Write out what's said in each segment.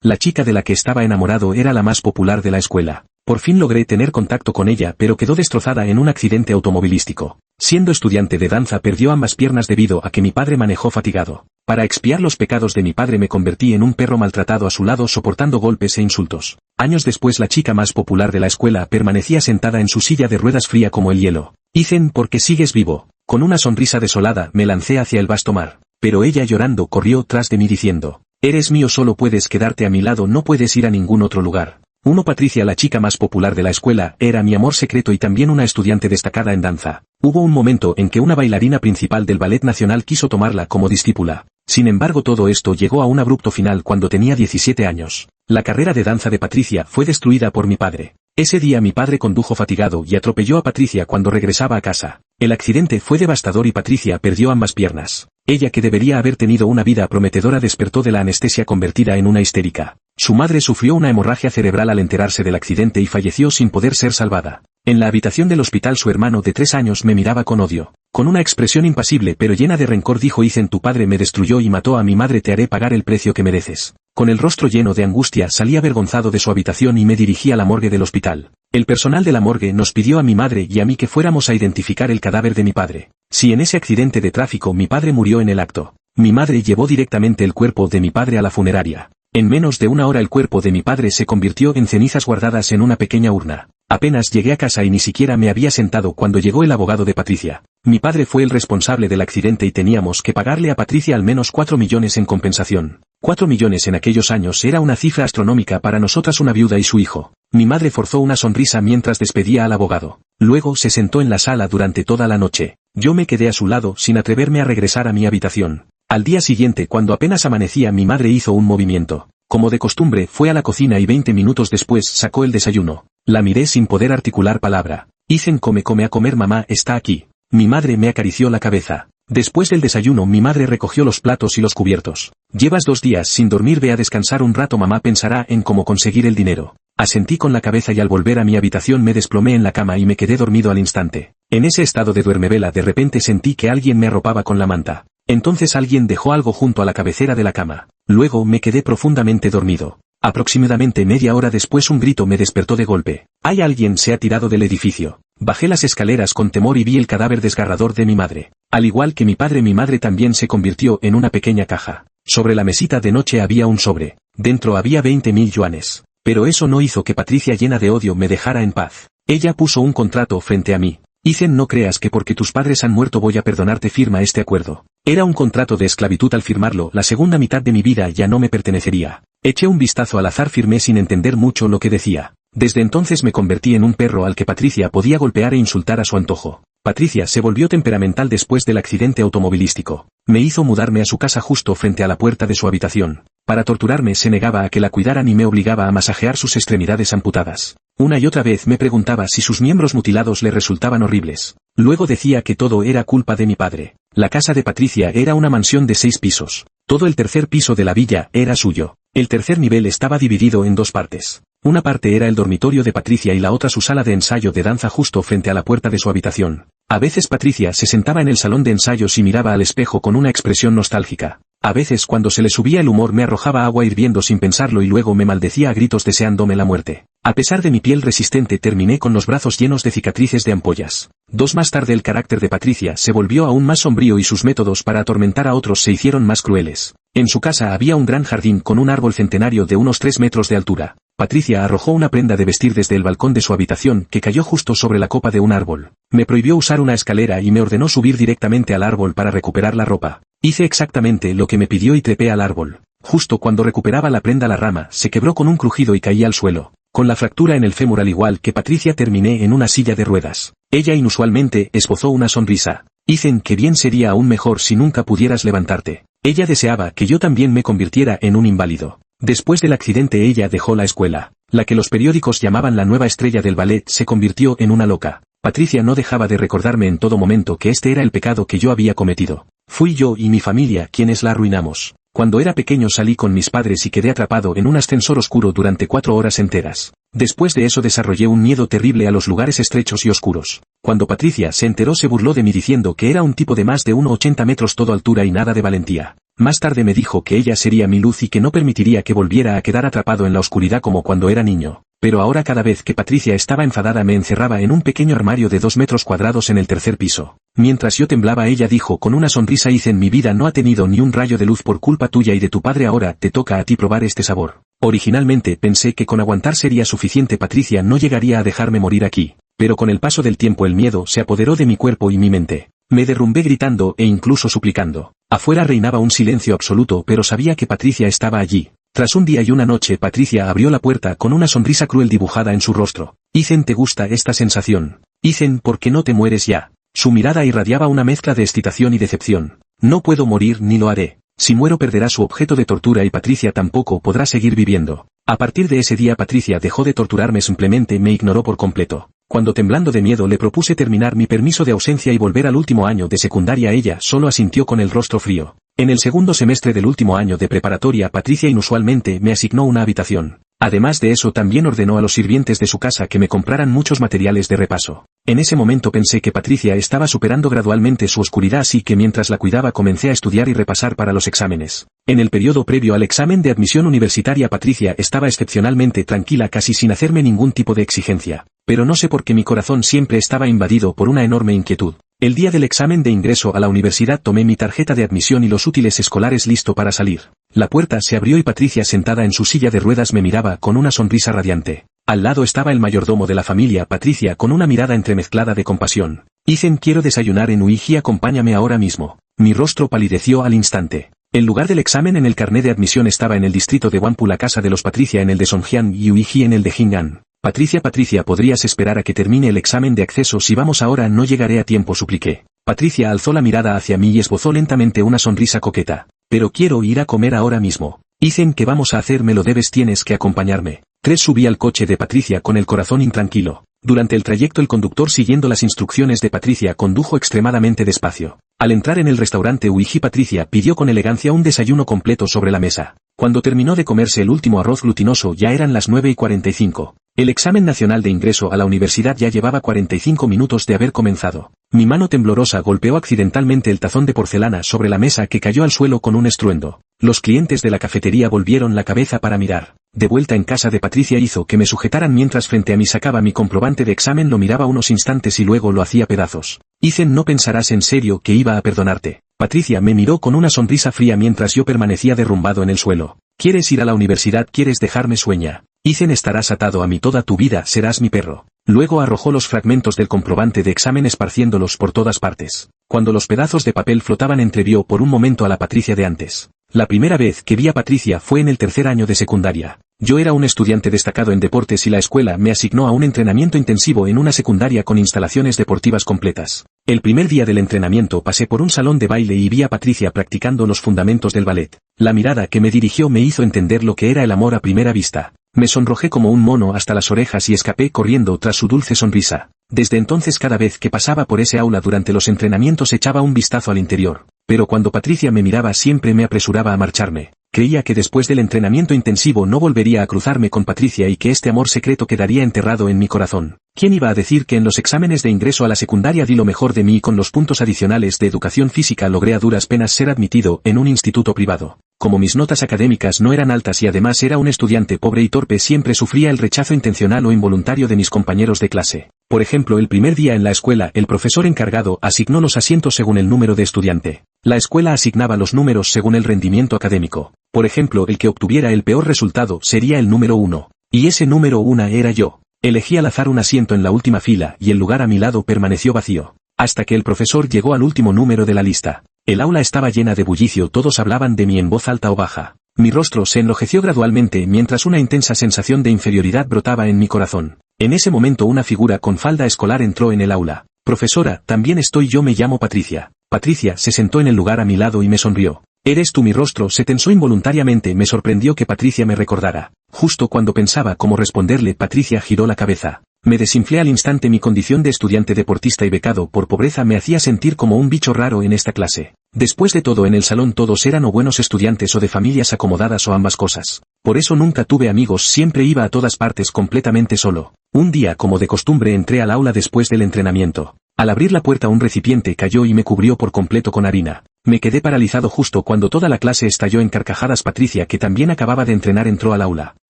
La chica de la que estaba enamorado era la más popular de la escuela. Por fin logré tener contacto con ella, pero quedó destrozada en un accidente automovilístico. Siendo estudiante de danza perdió ambas piernas debido a que mi padre manejó fatigado. Para expiar los pecados de mi padre me convertí en un perro maltratado a su lado soportando golpes e insultos. Años después la chica más popular de la escuela permanecía sentada en su silla de ruedas fría como el hielo. Ethan, ¿por qué sigues vivo? Con una sonrisa desolada me lancé hacia el vasto mar. Pero ella llorando corrió tras de mí diciendo, eres mío, solo puedes quedarte a mi lado, no puedes ir a ningún otro lugar. Patricia, la chica más popular de la escuela, era mi amor secreto y también una estudiante destacada en danza. Hubo un momento en que una bailarina principal del Ballet Nacional quiso tomarla como discípula. Sin embargo, todo esto llegó a un abrupto final cuando tenía 17 años. La carrera de danza de Patricia fue destruida por mi padre. Ese día mi padre condujo fatigado y atropelló a Patricia cuando regresaba a casa. El accidente fue devastador y Patricia perdió ambas piernas. Ella, que debería haber tenido una vida prometedora, despertó de la anestesia convertida en una histérica. Su madre sufrió una hemorragia cerebral al enterarse del accidente y falleció sin poder ser salvada. En la habitación del hospital su hermano de 3 años me miraba con odio. Con una expresión impasible pero llena de rencor dijo, Ethan, tu padre me destruyó y mató a mi madre, te haré pagar el precio que mereces. Con el rostro lleno de angustia salí avergonzado de su habitación y me dirigí a la morgue del hospital. El personal de la morgue nos pidió a mi madre y a mí que fuéramos a identificar el cadáver de mi padre. Si en ese accidente de tráfico mi padre murió en el acto. Mi madre llevó directamente el cuerpo de mi padre a la funeraria. En menos de una hora el cuerpo de mi padre se convirtió en cenizas guardadas en una pequeña urna. Apenas llegué a casa y ni siquiera me había sentado cuando llegó el abogado de Patricia. Mi padre fue el responsable del accidente y teníamos que pagarle a Patricia al menos 4 millones en compensación. 4 millones en aquellos años era una cifra astronómica para nosotras, una viuda y su hijo. Mi madre forzó una sonrisa mientras despedía al abogado. Luego se sentó en la sala durante toda la noche. Yo me quedé a su lado sin atreverme a regresar a mi habitación. Al día siguiente, cuando apenas amanecía, mi madre hizo un movimiento. Como de costumbre, fue a la cocina y 20 minutos después sacó el desayuno. La miré sin poder articular palabra. Ethan, come a comer, mamá está aquí. Mi madre me acarició la cabeza. Después del desayuno mi madre recogió los platos y los cubiertos. Llevas 2 días sin dormir, ve a descansar un rato, mamá pensará en cómo conseguir el dinero. Asentí con la cabeza y al volver a mi habitación me desplomé en la cama y me quedé dormido al instante. En ese estado de duermevela de repente sentí que alguien me arropaba con la manta. Entonces alguien dejó algo junto a la cabecera de la cama. Luego me quedé profundamente dormido. Aproximadamente media hora después un grito me despertó de golpe. ¡Hay alguien! Se ha tirado del edificio. Bajé las escaleras con temor y vi el cadáver desgarrador de mi madre. Al igual que mi madre también se convirtió en una pequeña caja. Sobre la mesita de noche había un sobre. Dentro había 20.000 yuanes. Pero eso no hizo que Patricia, llena de odio, me dejara en paz. Ella puso un contrato frente a mí. Ethan, no creas que porque tus padres han muerto voy a perdonarte, firma este acuerdo. Era un contrato de esclavitud. Al firmarlo, la segunda mitad de mi vida ya no me pertenecería. Eché un vistazo al azar, firmé sin entender mucho lo que decía. Desde entonces me convertí en un perro al que Patricia podía golpear e insultar a su antojo. Patricia se volvió temperamental después del accidente automovilístico. Me hizo mudarme a su casa justo frente a la puerta de su habitación. Para torturarme se negaba a que la cuidaran y me obligaba a masajear sus extremidades amputadas. Una y otra vez me preguntaba si sus miembros mutilados le resultaban horribles. Luego decía que todo era culpa de mi padre. La casa de Patricia era una mansión de 6 pisos. Todo el tercer piso de la villa era suyo. El tercer nivel estaba dividido en 2 partes. Una parte era el dormitorio de Patricia y la otra su sala de ensayo de danza justo frente a la puerta de su habitación. A veces Patricia se sentaba en el salón de ensayos y miraba al espejo con una expresión nostálgica. A veces cuando se le subía el humor me arrojaba agua hirviendo sin pensarlo y luego me maldecía a gritos deseándome la muerte. A pesar de mi piel resistente terminé con los brazos llenos de cicatrices de ampollas. 2 más tarde el carácter de Patricia se volvió aún más sombrío y sus métodos para atormentar a otros se hicieron más crueles. En su casa había un gran jardín con un árbol centenario de unos 3 metros de altura. Patricia arrojó una prenda de vestir desde el balcón de su habitación que cayó justo sobre la copa de un árbol. Me prohibió usar una escalera y me ordenó subir directamente al árbol para recuperar la ropa. Hice exactamente lo que me pidió y trepé al árbol. Justo cuando recuperaba la prenda la rama se quebró con un crujido y caí al suelo. Con la fractura en el fémur al igual que Patricia terminé en una silla de ruedas. Ella inusualmente esbozó una sonrisa. Ethan, que bien sería aún mejor si nunca pudieras levantarte. Ella deseaba que yo también me convirtiera en un inválido. Después del accidente ella dejó la escuela. La que los periódicos llamaban la nueva estrella del ballet se convirtió en una loca. Patricia no dejaba de recordarme en todo momento que este era el pecado que yo había cometido. Fui yo y mi familia quienes la arruinamos. Cuando era pequeño salí con mis padres y quedé atrapado en un ascensor oscuro durante 4 horas enteras. Después de eso desarrollé un miedo terrible a los lugares estrechos y oscuros. Cuando Patricia se enteró se burló de mí diciendo que era un tipo de más de 1,80 metros todo altura y nada de valentía. Más tarde me dijo que ella sería mi luz y que no permitiría que volviera a quedar atrapado en la oscuridad como cuando era niño. Pero ahora cada vez que Patricia estaba enfadada me encerraba en un pequeño armario de 2 metros cuadrados en el tercer piso. Mientras yo temblaba ella dijo con una sonrisa: Ethan, mi vida no ha tenido ni un rayo de luz por culpa tuya y de tu padre, ahora te toca a ti probar este sabor. Originalmente pensé que con aguantar sería suficiente, Patricia no llegaría a dejarme morir aquí. Pero con el paso del tiempo el miedo se apoderó de mi cuerpo y mi mente. Me derrumbé gritando e incluso suplicando. Afuera reinaba un silencio absoluto, pero sabía que Patricia estaba allí. Tras un día y una noche Patricia abrió la puerta con una sonrisa cruel dibujada en su rostro. Ethan, ¿te gusta esta sensación? Ethan, ¿por qué no te mueres ya? Su mirada irradiaba una mezcla de excitación y decepción. No puedo morir ni lo haré. Si muero perderá su objeto de tortura y Patricia tampoco podrá seguir viviendo. A partir de ese día Patricia dejó de torturarme, simplemente me ignoró por completo. Cuando temblando de miedo le propuse terminar mi permiso de ausencia y volver al último año de secundaria, ella solo asintió con el rostro frío. En el segundo semestre del último año de preparatoria Patricia inusualmente me asignó una habitación. Además de eso también ordenó a los sirvientes de su casa que me compraran muchos materiales de repaso. En ese momento pensé que Patricia estaba superando gradualmente su oscuridad, así que mientras la cuidaba comencé a estudiar y repasar para los exámenes. En el periodo previo al examen de admisión universitaria Patricia estaba excepcionalmente tranquila, casi sin hacerme ningún tipo de exigencia. Pero no sé por qué mi corazón siempre estaba invadido por una enorme inquietud. El día del examen de ingreso a la universidad tomé mi tarjeta de admisión y los útiles escolares listo para salir. La puerta se abrió y Patricia, sentada en su silla de ruedas, me miraba con una sonrisa radiante. Al lado estaba el mayordomo de la familia, Patricia, con una mirada entremezclada de compasión. Ethan, quiero desayunar en Uiji, acompáñame ahora mismo. Mi rostro palideció al instante. El lugar del examen en el carné de admisión estaba en el distrito de Whampoa, la casa de los Patricia en el de Songjiang y Uiji en el de Jing'an. Patricia, ¿podrías esperar a que termine el examen de acceso? Si vamos ahora no llegaré a tiempo, supliqué. Patricia alzó la mirada hacia mí y esbozó lentamente una sonrisa coqueta. Pero quiero ir a comer ahora mismo. Ethan, ¿qué vamos a hacer? Me lo debes, tienes que acompañarme. Subí al coche de Patricia con el corazón intranquilo. Durante el trayecto el conductor, siguiendo las instrucciones de Patricia, condujo extremadamente despacio. Al entrar en el restaurante Uiji, Patricia pidió con elegancia un desayuno completo sobre la mesa. Cuando terminó de comerse el último arroz glutinoso ya eran las 9:45. El examen nacional de ingreso a la universidad ya llevaba 45 minutos de haber comenzado. Mi mano temblorosa golpeó accidentalmente el tazón de porcelana sobre la mesa, que cayó al suelo con un estruendo. Los clientes de la cafetería volvieron la cabeza para mirar. De vuelta en casa de Patricia hizo que me sujetaran mientras frente a mí sacaba mi comprobante de examen, lo miraba unos instantes y luego lo hacía pedazos. Ethan, no pensarás en serio que iba a perdonarte. Patricia me miró con una sonrisa fría mientras yo permanecía derrumbado en el suelo. ¿Quieres ir a la universidad? ¿Quieres dejarme? Sueña. Ethan, estarás atado a mí toda tu vida, serás mi perro. Luego arrojó los fragmentos del comprobante de examen esparciéndolos por todas partes. Cuando los pedazos de papel flotaban entrevió por un momento a la Patricia de antes. La primera vez que vi a Patricia fue en el tercer año de secundaria. Yo era un estudiante destacado en deportes y la escuela me asignó a un entrenamiento intensivo en una secundaria con instalaciones deportivas completas. El primer día del entrenamiento pasé por un salón de baile y vi a Patricia practicando los fundamentos del ballet. La mirada que me dirigió me hizo entender lo que era el amor a primera vista. Me sonrojé como un mono hasta las orejas y escapé corriendo tras su dulce sonrisa. Desde entonces cada vez que pasaba por ese aula durante los entrenamientos echaba un vistazo al interior. Pero cuando Patricia me miraba siempre me apresuraba a marcharme. Creía que después del entrenamiento intensivo no volvería a cruzarme con Patricia y que este amor secreto quedaría enterrado en mi corazón. ¿Quién iba a decir que en los exámenes de ingreso a la secundaria di lo mejor de mí y con los puntos adicionales de educación física logré a duras penas ser admitido en un instituto privado? Como mis notas académicas no eran altas y además era un estudiante pobre y torpe, siempre sufría el rechazo intencional o involuntario de mis compañeros de clase. Por ejemplo, el primer día en la escuela el profesor encargado asignó los asientos según el número de estudiante. La escuela asignaba los números según el rendimiento académico. Por ejemplo, el que obtuviera el peor resultado sería el número 1. Y ese número 1 era yo. Elegí al azar un asiento en la última fila y el lugar a mi lado permaneció vacío. Hasta que el profesor llegó al último número de la lista. El aula estaba llena de bullicio, todos hablaban de mí en voz alta o baja. Mi rostro se enrojeció gradualmente mientras una intensa sensación de inferioridad brotaba en mi corazón. En ese momento una figura con falda escolar entró en el aula. Profesora, también estoy yo, me llamo Patricia. Patricia se sentó en el lugar a mi lado y me sonrió. ¿Eres tú? Mi rostro se tensó involuntariamente, me sorprendió que Patricia me recordara. Justo cuando pensaba cómo responderle, Patricia giró la cabeza. Me desinflé al instante. Mi condición de estudiante deportista y becado por pobreza me hacía sentir como un bicho raro en esta clase. Después de todo, en el salón todos eran o buenos estudiantes o de familias acomodadas o ambas cosas. Por eso nunca tuve amigos, siempre iba a todas partes completamente solo. Un día, como de costumbre, entré al aula después del entrenamiento. Al abrir la puerta un recipiente cayó y me cubrió por completo con harina. Me quedé paralizado justo cuando toda la clase estalló en carcajadas. Patricia, que también acababa de entrenar, entró al aula.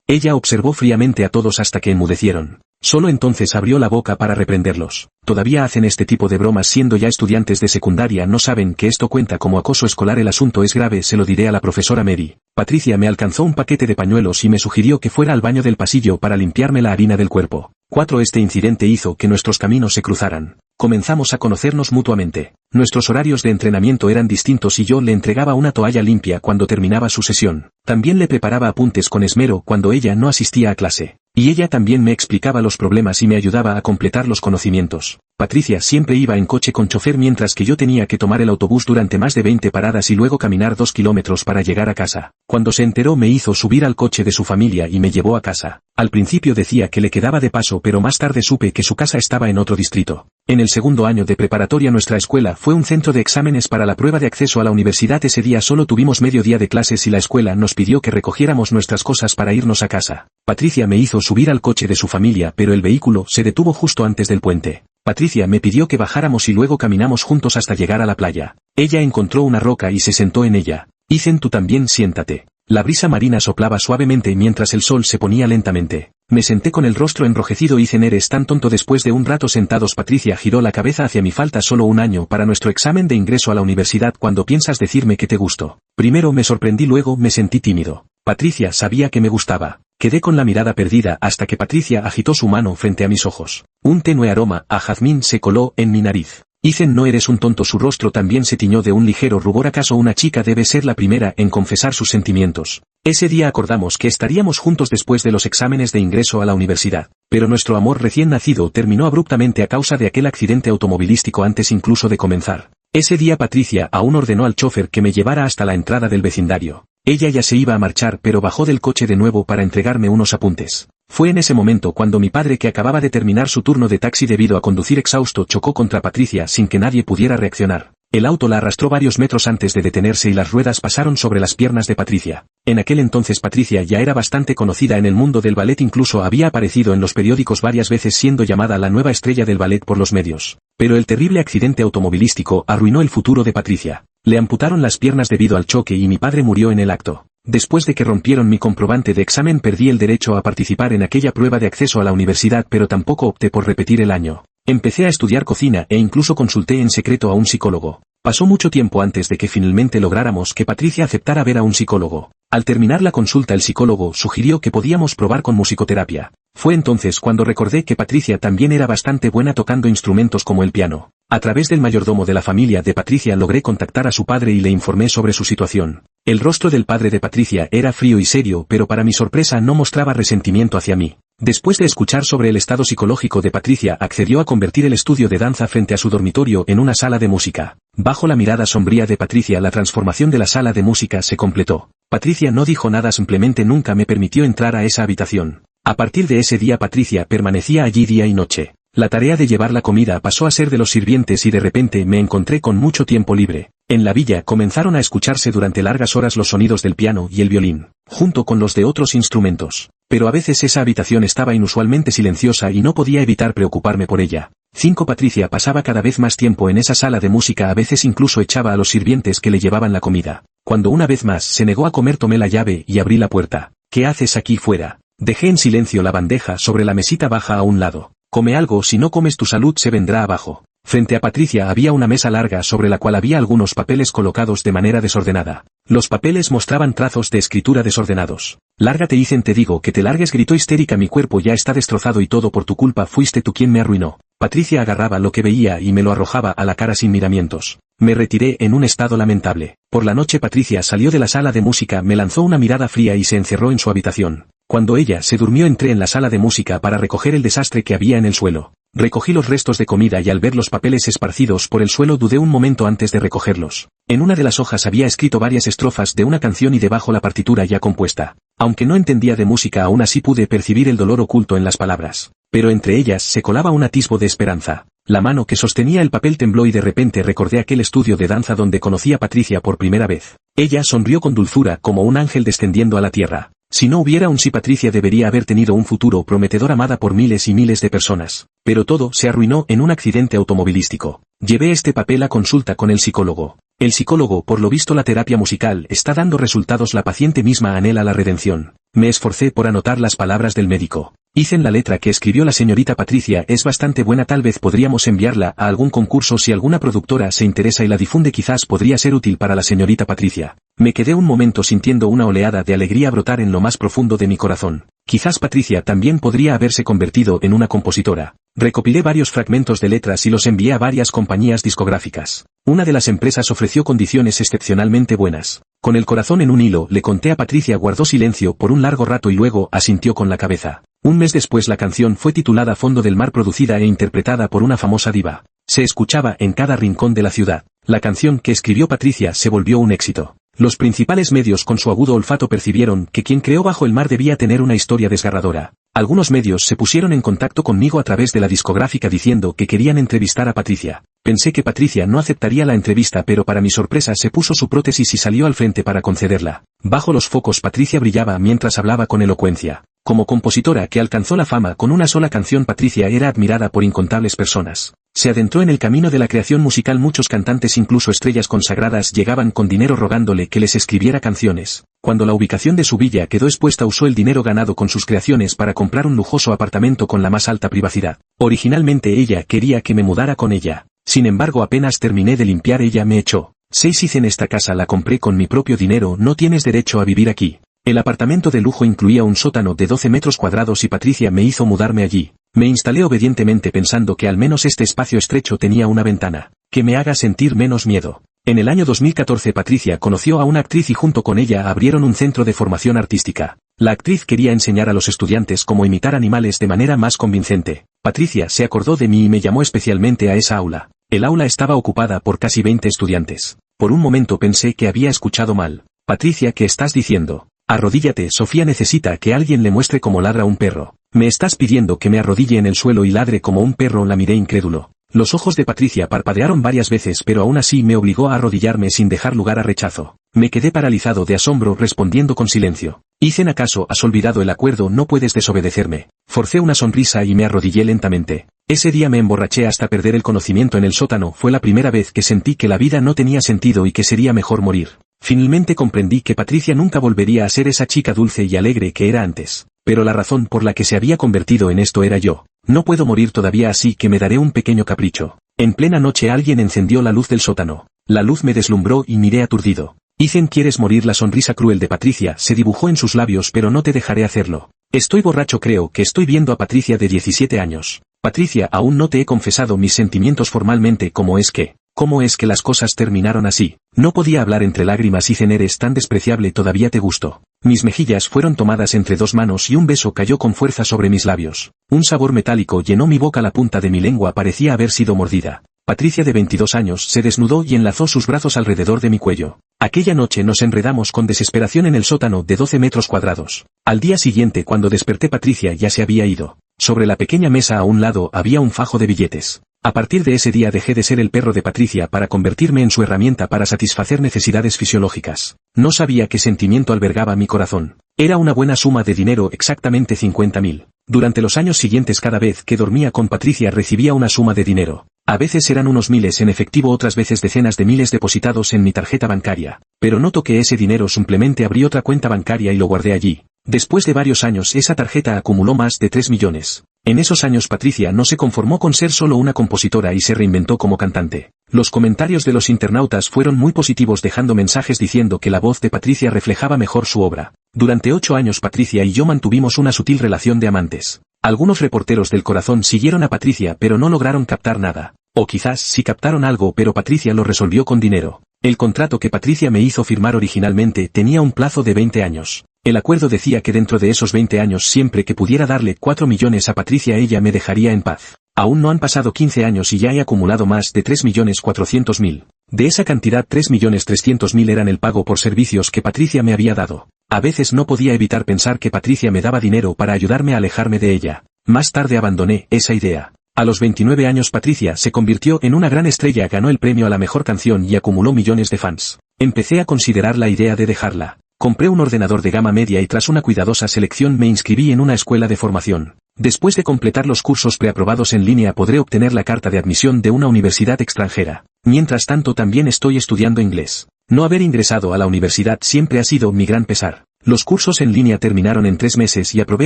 Ella observó fríamente a todos hasta que enmudecieron. Solo entonces abrió la boca para reprenderlos. Todavía hacen este tipo de bromas siendo ya estudiantes de secundaria. ¿No saben que esto cuenta como acoso escolar? El asunto es grave, se lo diré a la profesora Mary. Patricia me alcanzó un paquete de pañuelos y me sugirió que fuera al baño del pasillo para limpiarme la harina del cuerpo. 4. Este incidente hizo que nuestros caminos se cruzaran. Comenzamos a conocernos mutuamente. Nuestros horarios de entrenamiento eran distintos y yo le entregaba una toalla limpia cuando terminaba su sesión. También le preparaba apuntes con esmero cuando ella no asistía a clase. Y ella también me explicaba los problemas y me ayudaba a completar los conocimientos. Patricia siempre iba en coche con chofer mientras que yo tenía que tomar el autobús durante más de 20 paradas y luego caminar 2 kilómetros para llegar a casa. Cuando se enteró me hizo subir al coche de su familia y me llevó a casa. Al principio decía que le quedaba de paso, pero más tarde supe que su casa estaba en otro distrito. En el segundo año de preparatoria nuestra escuela fue un centro de exámenes para la prueba de acceso a la universidad. Ese día solo tuvimos medio día de clases y la escuela nos pidió que recogiéramos nuestras cosas para irnos a casa. Patricia me hizo subir al coche de su familia, pero el vehículo se detuvo justo antes del puente. Patricia me pidió que bajáramos y luego caminamos juntos hasta llegar a la playa. Ella encontró una roca y se sentó en ella. Ethan, tú también siéntate. La brisa marina soplaba suavemente mientras el sol se ponía lentamente. Me senté con el rostro enrojecido. Ethan, eres tan tonto. Después de un rato sentados, Patricia giró la cabeza hacia mí. Falta solo un año para nuestro examen de ingreso a la universidad. ¿Cuándo piensas decirme que te gusto? Primero me sorprendí, luego me sentí tímido. Patricia sabía que me gustaba. Quedé con la mirada perdida hasta que Patricia agitó su mano frente a mis ojos. Un tenue aroma a jazmín se coló en mi nariz. Ethan, no eres un tonto. Su rostro también se tiñó de un ligero rubor. ¿Acaso una chica debe ser la primera en confesar sus sentimientos? Ese día acordamos que estaríamos juntos después de los exámenes de ingreso a la universidad. Pero nuestro amor recién nacido terminó abruptamente a causa de aquel accidente automovilístico antes incluso de comenzar. Ese día Patricia aún ordenó al chofer que me llevara hasta la entrada del vecindario. Ella ya se iba a marchar, pero bajó del coche de nuevo para entregarme unos apuntes. Fue en ese momento cuando mi padre, que acababa de terminar su turno de taxi debido a conducir exhausto, chocó contra Patricia sin que nadie pudiera reaccionar. El auto la arrastró varios metros antes de detenerse y las ruedas pasaron sobre las piernas de Patricia. En aquel entonces Patricia ya era bastante conocida en el mundo del ballet, incluso había aparecido en los periódicos varias veces siendo llamada la nueva estrella del ballet por los medios. Pero el terrible accidente automovilístico arruinó el futuro de Patricia. Le amputaron las piernas debido al choque y mi padre murió en el acto. Después de que rompieron mi comprobante de examen perdí el derecho a participar en aquella prueba de acceso a la universidad, pero tampoco opté por repetir el año. Empecé a estudiar cocina e incluso consulté en secreto a un psicólogo. Pasó mucho tiempo antes de que finalmente lográramos que Patricia aceptara ver a un psicólogo. Al terminar la consulta el psicólogo sugirió que podíamos probar con musicoterapia. Fue entonces cuando recordé que Patricia también era bastante buena tocando instrumentos como el piano. A través del mayordomo de la familia de Patricia logré contactar a su padre y le informé sobre su situación. El rostro del padre de Patricia era frío y serio, pero para mi sorpresa no mostraba resentimiento hacia mí. Después de escuchar sobre el estado psicológico de Patricia, accedió a convertir el estudio de danza frente a su dormitorio en una sala de música. Bajo la mirada sombría de Patricia, la transformación de la sala de música se completó. Patricia no dijo nada, simplemente nunca me permitió entrar a esa habitación. A partir de ese día Patricia permanecía allí día y noche. La tarea de llevar la comida pasó a ser de los sirvientes y de repente me encontré con mucho tiempo libre. En la villa comenzaron a escucharse durante largas horas los sonidos del piano y el violín, junto con los de otros instrumentos. Pero a veces esa habitación estaba inusualmente silenciosa y no podía evitar preocuparme por ella. 5. Patricia pasaba cada vez más tiempo en esa sala de música, a veces incluso echaba a los sirvientes que le llevaban la comida. Cuando una vez más se negó a comer tomé la llave y abrí la puerta. ¿Qué haces aquí fuera? Dejé en silencio la bandeja sobre la mesita baja a un lado. Come algo, si no comes tu salud se vendrá abajo. Frente a Patricia había una mesa larga sobre la cual había algunos papeles colocados de manera desordenada. Los papeles mostraban trazos de escritura desordenados. Lárgate, Ethan, te digo que te largues, gritó histérica, mi cuerpo ya está destrozado y todo por tu culpa, fuiste tú quien me arruinó. Patricia agarraba lo que veía y me lo arrojaba a la cara sin miramientos. Me retiré en un estado lamentable. Por la noche Patricia salió de la sala de música, me lanzó una mirada fría y se encerró en su habitación. Cuando ella se durmió entré en la sala de música para recoger el desastre que había en el suelo. Recogí los restos de comida y al ver los papeles esparcidos por el suelo dudé un momento antes de recogerlos. En una de las hojas había escrito varias estrofas de una canción y debajo la partitura ya compuesta. Aunque no entendía de música, aún así pude percibir el dolor oculto en las palabras. Pero entre ellas se colaba un atisbo de esperanza. La mano que sostenía el papel tembló y de repente recordé aquel estudio de danza donde conocí a Patricia por primera vez. Ella sonrió con dulzura como un ángel descendiendo a la tierra. Si no hubiera un sí, Patricia debería haber tenido un futuro prometedor, amada por miles y miles de personas. Pero todo se arruinó en un accidente automovilístico. Llevé este papel a consulta con el psicólogo. El psicólogo, por lo visto la terapia musical está dando resultados, la paciente misma anhela la redención. Me esforcé por anotar las palabras del médico. Dicen la letra que escribió la señorita Patricia es bastante buena, tal vez podríamos enviarla a algún concurso si alguna productora se interesa y la difunde, quizás podría ser útil para la señorita Patricia. Me quedé un momento sintiendo una oleada de alegría brotar en lo más profundo de mi corazón. Quizás Patricia también podría haberse convertido en una compositora. Recopilé varios fragmentos de letras y los envié a varias compañías discográficas. Una de las empresas ofreció condiciones excepcionalmente buenas. Con el corazón en un hilo le conté a Patricia, guardó silencio por un largo rato y luego asintió con la cabeza. Un mes después la canción fue titulada Fondo del Mar, producida e interpretada por una famosa diva. Se escuchaba en cada rincón de la ciudad. La canción que escribió Patricia se volvió un éxito. Los principales medios con su agudo olfato percibieron que quien creó Bajo el Mar debía tener una historia desgarradora. Algunos medios se pusieron en contacto conmigo a través de la discográfica diciendo que querían entrevistar a Patricia. Pensé que Patricia no aceptaría la entrevista, pero para mi sorpresa se puso su prótesis y salió al frente para concederla. Bajo los focos Patricia brillaba mientras hablaba con elocuencia. Como compositora que alcanzó la fama con una sola canción, Patricia era admirada por incontables personas. Se adentró en el camino de la creación musical. Muchos cantantes, incluso estrellas consagradas, llegaban con dinero rogándole que les escribiera canciones. Cuando la ubicación de su villa quedó expuesta, usó el dinero ganado con sus creaciones para comprar un lujoso apartamento con la más alta privacidad. Originalmente ella quería que me mudara con ella. Sin embargo, apenas terminé de limpiar ella me echó. 6 hice en esta casa, la compré con mi propio dinero, no tienes derecho a vivir aquí. El apartamento de lujo incluía un sótano de 12 metros cuadrados y Patricia me hizo mudarme allí. Me instalé obedientemente pensando que al menos este espacio estrecho tenía una ventana, que me haga sentir menos miedo. En el año 2014 Patricia conoció a una actriz y junto con ella abrieron un centro de formación artística. La actriz quería enseñar a los estudiantes cómo imitar animales de manera más convincente. Patricia se acordó de mí y me llamó especialmente a esa aula. El aula estaba ocupada por casi 20 estudiantes. Por un momento pensé que había escuchado mal. Patricia, ¿qué estás diciendo? Arrodíllate, Sofía necesita que alguien le muestre cómo ladra un perro. ¿Me estás pidiendo que me arrodille en el suelo y ladre como un perro? La miré incrédulo. Los ojos de Patricia parpadearon varias veces, pero aún así me obligó a arrodillarme sin dejar lugar a rechazo. Me quedé paralizado de asombro, respondiendo con silencio. ¿Dicen acaso has olvidado el acuerdo? No puedes desobedecerme. Forcé una sonrisa y me arrodillé lentamente. Ese día me emborraché hasta perder el conocimiento en el sótano. Fue la primera vez que sentí que la vida no tenía sentido y que sería mejor morir. Finalmente comprendí que Patricia nunca volvería a ser esa chica dulce y alegre que era antes. Pero la razón por la que se había convertido en esto era yo. No puedo morir todavía, así que me daré un pequeño capricho. En plena noche alguien encendió la luz del sótano. La luz me deslumbró y miré aturdido. Ethan, ¿quieres morir? La sonrisa cruel de Patricia se dibujó en sus labios, pero no te dejaré hacerlo. Estoy borracho, creo que estoy viendo a Patricia de 17 años. Patricia, aún no te he confesado mis sentimientos formalmente. ¿Cómo es que las cosas terminaron así? No podía hablar entre lágrimas. Ethan, eres tan despreciable, todavía te gusto. Mis mejillas fueron tomadas entre dos manos y un beso cayó con fuerza sobre mis labios. Un sabor metálico llenó mi boca, la punta de mi lengua parecía haber sido mordida. Patricia, de 22 años, se desnudó y enlazó sus brazos alrededor de mi cuello. Aquella noche nos enredamos con desesperación en el sótano de 12 metros cuadrados. Al día siguiente, cuando desperté, Patricia ya se había ido. Sobre la pequeña mesa a un lado había un fajo de billetes. A partir de ese día dejé de ser el perro de Patricia para convertirme en su herramienta para satisfacer necesidades fisiológicas. No sabía qué sentimiento albergaba mi corazón. Era una buena suma de dinero, exactamente 50.000. Durante los años siguientes, cada vez que dormía con Patricia recibía una suma de dinero. A veces eran unos miles en efectivo, otras veces decenas de miles depositados en mi tarjeta bancaria. Pero no toqué ese dinero, simplemente abrí otra cuenta bancaria y lo guardé allí. Después de varios años esa tarjeta acumuló más de 3 millones. En esos años Patricia no se conformó con ser solo una compositora y se reinventó como cantante. Los comentarios de los internautas fueron muy positivos, dejando mensajes diciendo que la voz de Patricia reflejaba mejor su obra. Durante 8 años Patricia y yo mantuvimos una sutil relación de amantes. Algunos reporteros del corazón siguieron a Patricia pero no lograron captar nada. O quizás sí captaron algo, pero Patricia lo resolvió con dinero. El contrato que Patricia me hizo firmar originalmente tenía un plazo de 20 años. El acuerdo decía que dentro de esos 20 años, siempre que pudiera darle 4 millones a Patricia, ella me dejaría en paz. Aún no han pasado 15 años y ya he acumulado más de 3.400.000. De esa cantidad, 3.300.000 eran el pago por servicios que Patricia me había dado. A veces no podía evitar pensar que Patricia me daba dinero para ayudarme a alejarme de ella. Más tarde abandoné esa idea. A los 29 años Patricia se convirtió en una gran estrella, ganó el premio a la mejor canción y acumuló millones de fans. Empecé a considerar la idea de dejarla. Compré un ordenador de gama media y tras una cuidadosa selección me inscribí en una escuela de formación. Después de completar los cursos preaprobados en línea podré obtener la carta de admisión de una universidad extranjera. Mientras tanto también estoy estudiando inglés. No haber ingresado a la universidad siempre ha sido mi gran pesar. Los cursos en línea terminaron en 3 meses y aprobé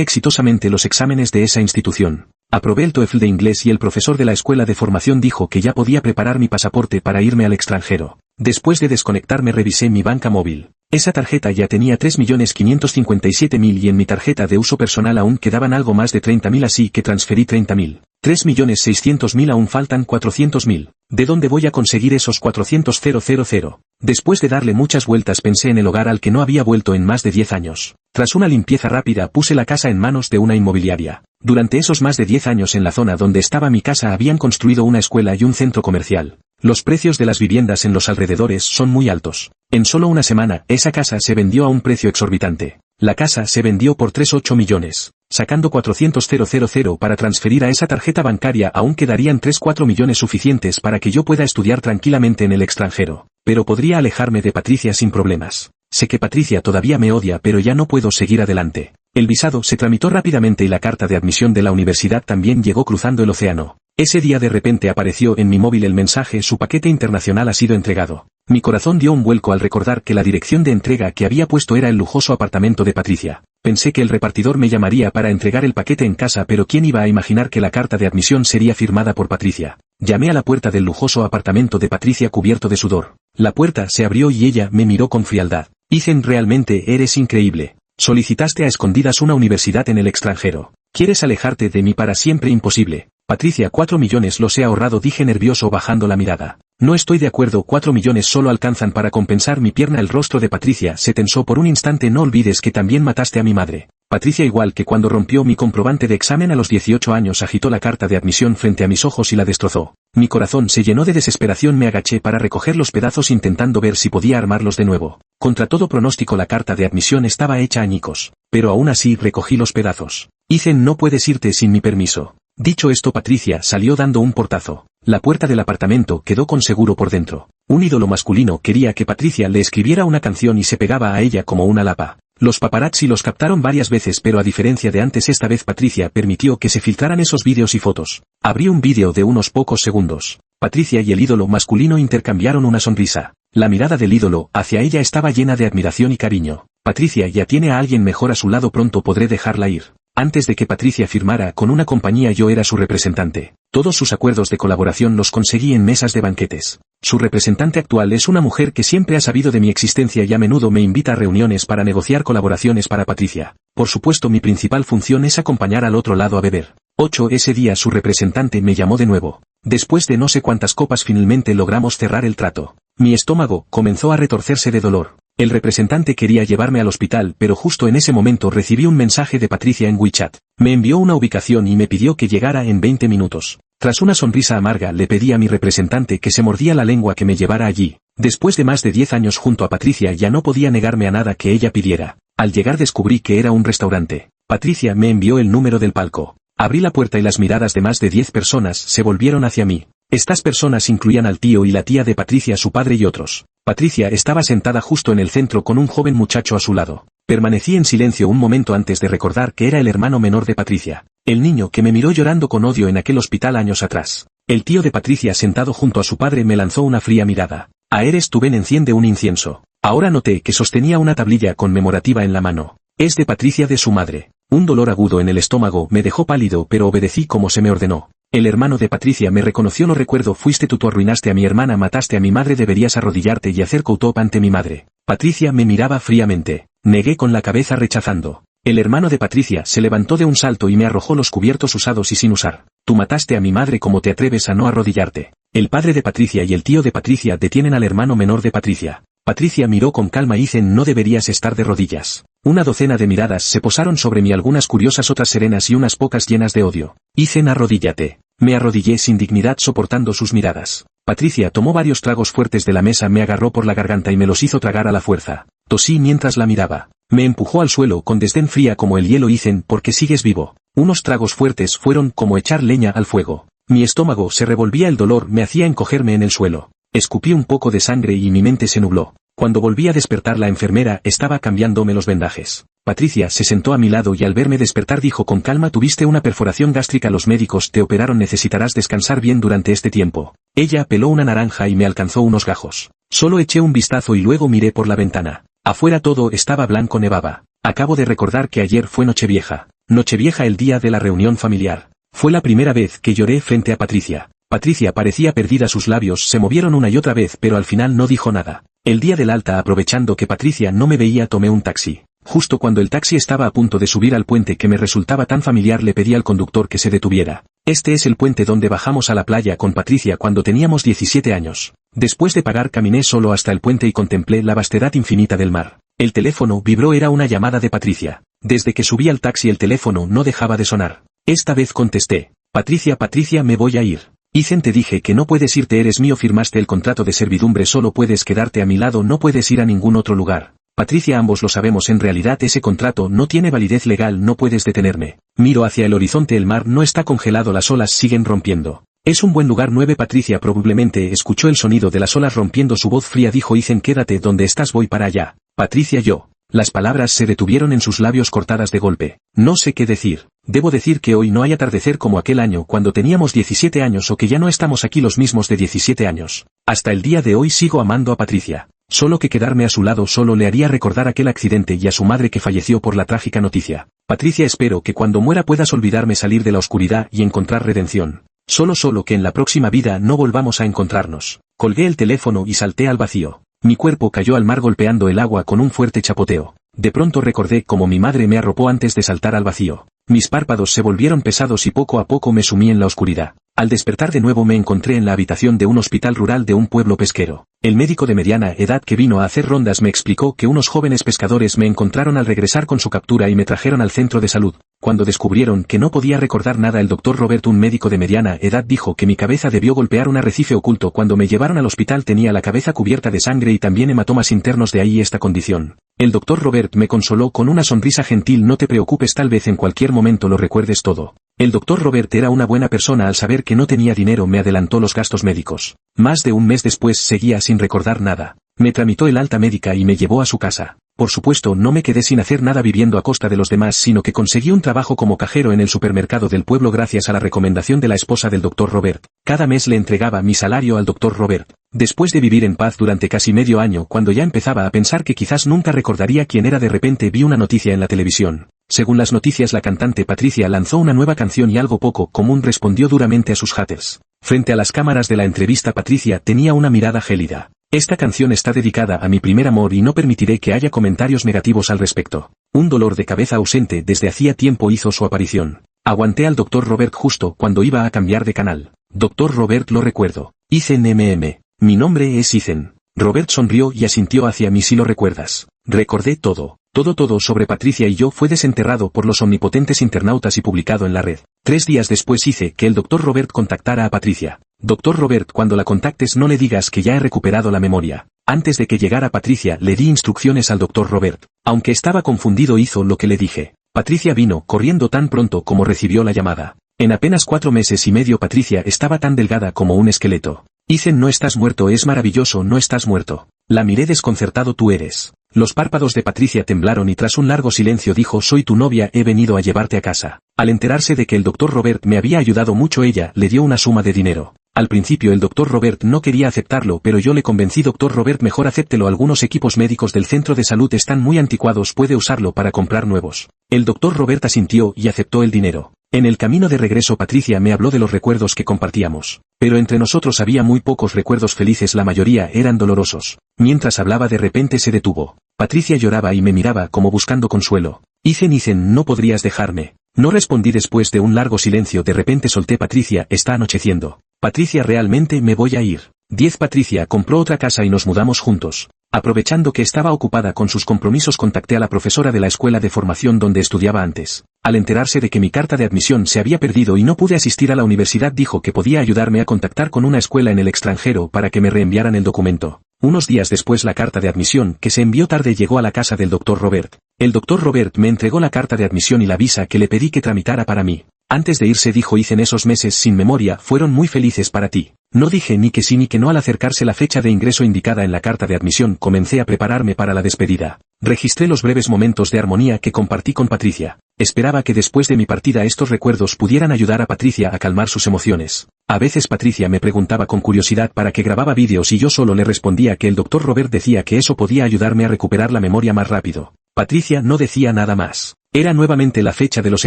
exitosamente los exámenes de esa institución. Aprobé el TOEFL de inglés y el profesor de la escuela de formación dijo que ya podía preparar mi pasaporte para irme al extranjero. Después de desconectarme revisé mi banca móvil. Esa tarjeta ya tenía 3.557.000 y en mi tarjeta de uso personal aún quedaban algo más de 30.000, así que transferí 30.000. 3.600.000 aún faltan 400.000. ¿De dónde voy a conseguir esos 400.000? Después de darle muchas vueltas pensé en el hogar al que no había vuelto en más de 10 años. Tras una limpieza rápida puse la casa en manos de una inmobiliaria. Durante esos más de 10 años en la zona donde estaba mi casa habían construido una escuela y un centro comercial. Los precios de las viviendas en los alrededores son muy altos. En solo una semana, esa casa se vendió a un precio exorbitante. La casa se vendió por 3,8 millones. Sacando 400.000 para transferir a esa tarjeta bancaria aún quedarían 3,4 millones suficientes para que yo pueda estudiar tranquilamente en el extranjero. Pero podría alejarme de Patricia sin problemas. Sé que Patricia todavía me odia pero ya no puedo seguir adelante. El visado se tramitó rápidamente y la carta de admisión de la universidad también llegó cruzando el océano. Ese día de repente apareció en mi móvil el mensaje: su paquete internacional ha sido entregado. Mi corazón dio un vuelco al recordar que la dirección de entrega que había puesto era el lujoso apartamento de Patricia. Pensé que el repartidor me llamaría para entregar el paquete en casa, pero ¿quién iba a imaginar que la carta de admisión sería firmada por Patricia? Llamé a la puerta del lujoso apartamento de Patricia cubierto de sudor. La puerta se abrió y ella me miró con frialdad. Ethan, realmente eres increíble. Solicitaste a escondidas una universidad en el extranjero. ¿Quieres alejarte de mí para siempre? Imposible. Patricia, 4 millones los he ahorrado, dije nervioso bajando la mirada. No estoy de acuerdo, 4 millones solo alcanzan para compensar mi pierna. El rostro de Patricia se tensó por un instante. No olvides que también mataste a mi madre. Patricia, igual que cuando rompió mi comprobante de examen a los 18 años, agitó la carta de admisión frente a mis ojos y la destrozó. Mi corazón se llenó de desesperación, me agaché para recoger los pedazos intentando ver si podía armarlos de nuevo. Contra todo pronóstico la carta de admisión estaba hecha añicos. Pero aún así recogí los pedazos. Ethan, no puedes irte sin mi permiso. Dicho esto, Patricia salió dando un portazo. La puerta del apartamento quedó con seguro por dentro. Un ídolo masculino quería que Patricia le escribiera una canción y se pegaba a ella como una lapa. Los paparazzi los captaron varias veces, pero a diferencia de antes, esta vez Patricia permitió que se filtraran esos vídeos y fotos. Abrí un vídeo de unos pocos segundos. Patricia y el ídolo masculino intercambiaron una sonrisa. La mirada del ídolo hacia ella estaba llena de admiración y cariño. Patricia ya tiene a alguien mejor a su lado, pronto podré dejarla ir. Antes de que Patricia firmara con una compañía, yo era su representante. Todos sus acuerdos de colaboración los conseguí en mesas de banquetes. Su representante actual es una mujer que siempre ha sabido de mi existencia y a menudo me invita a reuniones para negociar colaboraciones para Patricia. Por supuesto, mi principal función es acompañar al otro lado a beber. 8. Ese día su representante me llamó de nuevo. Después de no sé cuántas copas finalmente logramos cerrar el trato. Mi estómago comenzó a retorcerse de dolor. El representante quería llevarme al hospital, pero justo en ese momento recibí un mensaje de Patricia en WeChat. Me envió una ubicación y me pidió que llegara en 20 minutos. Tras una sonrisa amarga le pedí a mi representante que se mordía la lengua que me llevara allí. Después de más de 10 años junto a Patricia ya no podía negarme a nada que ella pidiera. Al llegar descubrí que era un restaurante. Patricia me envió el número del palco. Abrí la puerta y las miradas de más de 10 personas se volvieron hacia mí. Estas personas incluían al tío y la tía de Patricia, su padre y otros. Patricia estaba sentada justo en el centro con un joven muchacho a su lado. Permanecí en silencio un momento antes de recordar que era el hermano menor de Patricia. El niño que me miró llorando con odio en aquel hospital años atrás. El tío de Patricia, sentado junto a su padre, me lanzó una fría mirada. Eres tú, ven, enciende un incienso. Ahora noté que sostenía una tablilla conmemorativa en la mano. Es de Patricia, de su madre. Un dolor agudo en el estómago me dejó pálido, pero obedecí como se me ordenó. El hermano de Patricia me reconoció, lo recuerdo, fuiste tú, arruinaste a mi hermana, mataste a mi madre, deberías arrodillarte y hacer countop ante mi madre. Patricia me miraba fríamente. Negué con la cabeza rechazando. El hermano de Patricia se levantó de un salto y me arrojó los cubiertos usados y sin usar. Tú mataste a mi madre, ¿cómo te atreves a no arrodillarte? El padre de Patricia y el tío de Patricia detienen al hermano menor de Patricia. Patricia miró con calma. Dicen, no deberías estar de rodillas. Una docena de miradas se posaron sobre mí, algunas curiosas, otras serenas y unas pocas llenas de odio. Dicen, arrodíllate. Me arrodillé sin dignidad soportando sus miradas. Patricia tomó varios tragos fuertes de la mesa, me agarró por la garganta y me los hizo tragar a la fuerza. Tosí mientras la miraba. Me empujó al suelo con desdén, fría como el hielo. Dicen, ¿por qué sigues vivo? Unos tragos fuertes fueron como echar leña al fuego. Mi estómago se revolvía, el dolor me hacía encogerme en el suelo. Escupí un poco de sangre y mi mente se nubló. Cuando volví a despertar, la enfermera estaba cambiándome los vendajes. Patricia se sentó a mi lado y al verme despertar dijo con calma, tuviste una perforación gástrica, los médicos te operaron, necesitarás descansar bien durante este tiempo. Ella peló una naranja y me alcanzó unos gajos. Solo eché un vistazo y luego miré por la ventana. Afuera todo estaba blanco, nevaba. Acabo de recordar que ayer fue Nochevieja. Nochevieja, el día de la reunión familiar. Fue la primera vez que lloré frente a Patricia. Patricia parecía perdida, sus labios se movieron una y otra vez, pero al final no dijo nada. El día del alta, aprovechando que Patricia no me veía, tomé un taxi. Justo cuando el taxi estaba a punto de subir al puente que me resultaba tan familiar, le pedí al conductor que se detuviera. Este es el puente donde bajamos a la playa con Patricia cuando teníamos 17 años. Después de pagar caminé solo hasta el puente y contemplé la vastedad infinita del mar. El teléfono vibró, era una llamada de Patricia. Desde que subí al taxi el teléfono no dejaba de sonar. Esta vez contesté. Patricia, Patricia, me voy a ir. Ethan, te dije que no puedes irte, eres mío, firmaste el contrato de servidumbre, solo puedes quedarte a mi lado, no puedes ir a ningún otro lugar. Patricia, ambos lo sabemos, en realidad ese contrato no tiene validez legal, no puedes detenerme. Miro hacia el horizonte, el mar no está congelado, las olas siguen rompiendo. Es un buen lugar. 9. Patricia probablemente escuchó el sonido de las olas rompiendo, su voz fría dijo: Ethan, quédate donde estás, voy para allá. Patricia, yo. Las palabras se detuvieron en sus labios, cortadas de golpe. No sé qué decir. Debo decir que hoy no hay atardecer como aquel año cuando teníamos 17 años, o que ya no estamos aquí los mismos de 17 años. Hasta el día de hoy sigo amando a Patricia. Solo que quedarme a su lado solo le haría recordar aquel accidente y a su madre que falleció por la trágica noticia. Patricia, espero que cuando muera puedas olvidarme, salir de la oscuridad y encontrar redención. Solo que en la próxima vida no volvamos a encontrarnos. Colgué el teléfono y salté al vacío. Mi cuerpo cayó al mar golpeando el agua con un fuerte chapoteo. De pronto recordé cómo mi madre me arropó antes de saltar al vacío. Mis párpados se volvieron pesados y poco a poco me sumí en la oscuridad. Al despertar de nuevo me encontré en la habitación de un hospital rural de un pueblo pesquero. El médico de mediana edad que vino a hacer rondas me explicó que unos jóvenes pescadores me encontraron al regresar con su captura y me trajeron al centro de salud. Cuando descubrieron que no podía recordar nada, el doctor Robert, un médico de mediana edad, dijo que mi cabeza debió golpear un arrecife oculto. Cuando me llevaron al hospital tenía la cabeza cubierta de sangre y también hematomas internos, de ahí esta condición. El doctor Robert me consoló con una sonrisa gentil: no te preocupes, tal vez en cualquier momento lo recuerdes todo. El doctor Robert era una buena persona. Al saber que no tenía dinero me adelantó los gastos médicos. Más de un mes después seguía sin recordar nada. Me tramitó el alta médica y me llevó a su casa. Por supuesto no me quedé sin hacer nada viviendo a costa de los demás, sino que conseguí un trabajo como cajero en el supermercado del pueblo gracias a la recomendación de la esposa del doctor Robert. Cada mes le entregaba mi salario al doctor Robert. Después de vivir en paz durante casi medio año, cuando ya empezaba a pensar que quizás nunca recordaría quién era, de repente vi una noticia en la televisión. Según las noticias, la cantante Patricia lanzó una nueva canción y algo poco común respondió duramente a sus haters. Frente a las cámaras de la entrevista, Patricia tenía una mirada gélida. Esta canción está dedicada a mi primer amor y no permitiré que haya comentarios negativos al respecto. Un dolor de cabeza ausente desde hacía tiempo hizo su aparición. Aguanté al doctor Robert justo cuando iba a cambiar de canal. Doctor Robert, lo recuerdo. Ethan MM. Mi nombre es Ethan. Robert sonrió y asintió hacia mí. Si lo recuerdas. Recordé todo. Todo sobre Patricia y yo fue desenterrado por los omnipotentes internautas y publicado en la red. 3 días después hice que el doctor Robert contactara a Patricia. Doctor Robert, cuando la contactes no le digas que ya he recuperado la memoria. Antes de que llegara Patricia le di instrucciones al doctor Robert. Aunque estaba confundido hizo lo que le dije. Patricia vino corriendo tan pronto como recibió la llamada. En apenas 4 meses y medio Patricia estaba tan delgada como un esqueleto. Ethan, no estás muerto, es maravilloso, no estás muerto. La miré desconcertado. Tú eres. Los párpados de Patricia temblaron y tras un largo silencio dijo: soy tu novia, he venido a llevarte a casa. Al enterarse de que el doctor Robert me había ayudado mucho, ella le dio una suma de dinero. Al principio el doctor Robert no quería aceptarlo, pero yo le convencí. Doctor Robert, mejor acéptelo, algunos equipos médicos del centro de salud están muy anticuados, puede usarlo para comprar nuevos. El doctor Robert asintió y aceptó el dinero. En el camino de regreso Patricia me habló de los recuerdos que compartíamos. Pero entre nosotros había muy pocos recuerdos felices, la mayoría eran dolorosos. Mientras hablaba de repente se detuvo. Patricia lloraba y me miraba como buscando consuelo. Ethan, no podrías dejarme. No respondí. Después de un largo silencio de repente solté: Patricia, está anocheciendo. Patricia, realmente me voy a ir. 10. Patricia compró otra casa y nos mudamos juntos. Aprovechando que estaba ocupada con sus compromisos contacté a la profesora de la escuela de formación donde estudiaba antes. Al enterarse de que mi carta de admisión se había perdido y no pude asistir a la universidad, dijo que podía ayudarme a contactar con una escuela en el extranjero para que me reenviaran el documento. Unos días después la carta de admisión, que se envió tarde, llegó a la casa del doctor Robert. El doctor Robert me entregó la carta de admisión y la visa que le pedí que tramitara para mí. Antes de irse dijo: Ethan, esos meses sin memoria fueron muy felices para ti. No dije ni que sí ni que no. Al acercarse la fecha de ingreso indicada en la carta de admisión comencé a prepararme para la despedida. Registré los breves momentos de armonía que compartí con Patricia. Esperaba que después de mi partida estos recuerdos pudieran ayudar a Patricia a calmar sus emociones. A veces Patricia me preguntaba con curiosidad para qué grababa vídeos y yo solo le respondía que el doctor Robert decía que eso podía ayudarme a recuperar la memoria más rápido. Patricia no decía nada más. Era nuevamente la fecha de los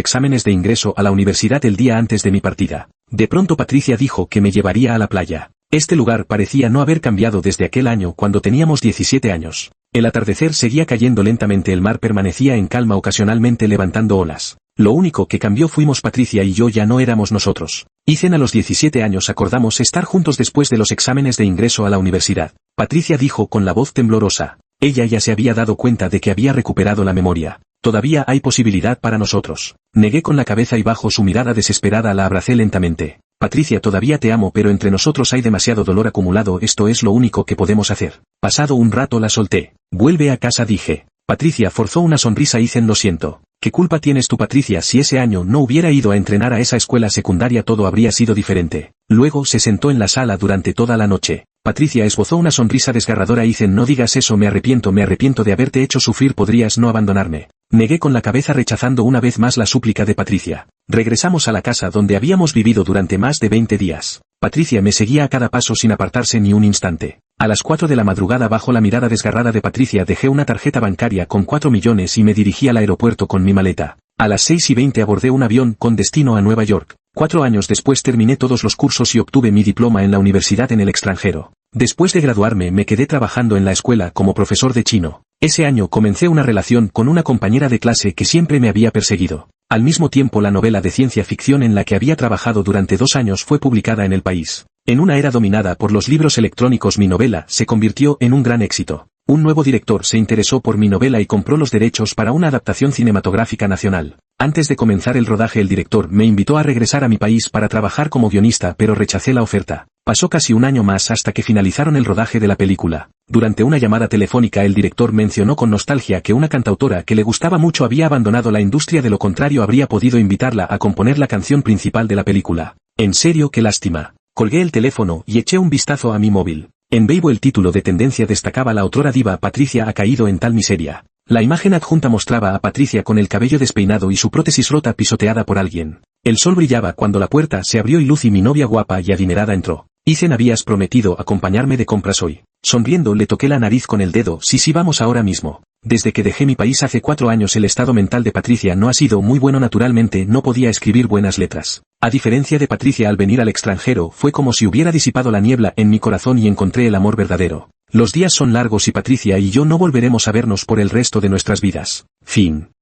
exámenes de ingreso a la universidad el día antes de mi partida. De pronto Patricia dijo que me llevaría a la playa. Este lugar parecía no haber cambiado desde aquel año cuando teníamos 17 años. El atardecer seguía cayendo lentamente, el mar permanecía en calma, ocasionalmente levantando olas. Lo único que cambió fuimos Patricia y yo, ya no éramos nosotros. Ethan, a los 17 años acordamos estar juntos después de los exámenes de ingreso a la universidad. Patricia dijo con la voz temblorosa. Ella ya se había dado cuenta de que había recuperado la memoria. Todavía hay posibilidad para nosotros. Negué con la cabeza y bajo su mirada desesperada la abracé lentamente. Patricia, todavía te amo, pero entre nosotros hay demasiado dolor acumulado, esto es lo único que podemos hacer. Pasado un rato la solté. Vuelve a casa, dije. Patricia forzó una sonrisa. Ethan, lo siento. ¿Qué culpa tienes tú, Patricia? Si ese año no hubiera ido a entrenar a esa escuela secundaria todo habría sido diferente. Luego se sentó en la sala durante toda la noche. Patricia esbozó una sonrisa desgarradora. Ethan, no digas eso, me arrepiento de haberte hecho sufrir, podrías no abandonarme. Negué con la cabeza, rechazando una vez más la súplica de Patricia. Regresamos a la casa donde habíamos vivido durante más de 20 días. Patricia me seguía a cada paso sin apartarse ni un instante. A las 4 de la madrugada, bajo la mirada desgarrada de Patricia, dejé una tarjeta bancaria con 4 millones y me dirigí al aeropuerto con mi maleta. A las 6:20 abordé un avión con destino a Nueva York. 4 años después terminé todos los cursos y obtuve mi diploma en la universidad en el extranjero. Después de graduarme me quedé trabajando en la escuela como profesor de chino. Ese año comencé una relación con una compañera de clase que siempre me había perseguido. Al mismo tiempo, la novela de ciencia ficción en la que había trabajado durante 2 años fue publicada en el país. En una era dominada por los libros electrónicos, mi novela se convirtió en un gran éxito. Un nuevo director se interesó por mi novela y compró los derechos para una adaptación cinematográfica nacional. Antes de comenzar el rodaje, el director me invitó a regresar a mi país para trabajar como guionista, pero rechacé la oferta. Pasó casi un año más hasta que finalizaron el rodaje de la película. Durante una llamada telefónica, el director mencionó con nostalgia que una cantautora que le gustaba mucho había abandonado la industria, de lo contrario habría podido invitarla a componer la canción principal de la película. En serio, qué lástima. Colgué el teléfono y eché un vistazo a mi móvil. En Weibo el título de tendencia destacaba: la otrora diva Patricia ha caído en tal miseria. La imagen adjunta mostraba a Patricia con el cabello despeinado y su prótesis rota, pisoteada por alguien. El sol brillaba cuando la puerta se abrió y Lucy, mi novia guapa y adinerada, entró. Ethan, habías prometido acompañarme de compras hoy. Sonriendo le toqué la nariz con el dedo. Sí, vamos ahora mismo. Desde que dejé mi país hace 4 años el estado mental de Patricia no ha sido muy bueno, naturalmente no podía escribir buenas letras. A diferencia de Patricia, al venir al extranjero fue como si hubiera disipado la niebla en mi corazón y encontré el amor verdadero. Los días son largos y Patricia y yo no volveremos a vernos por el resto de nuestras vidas. Fin.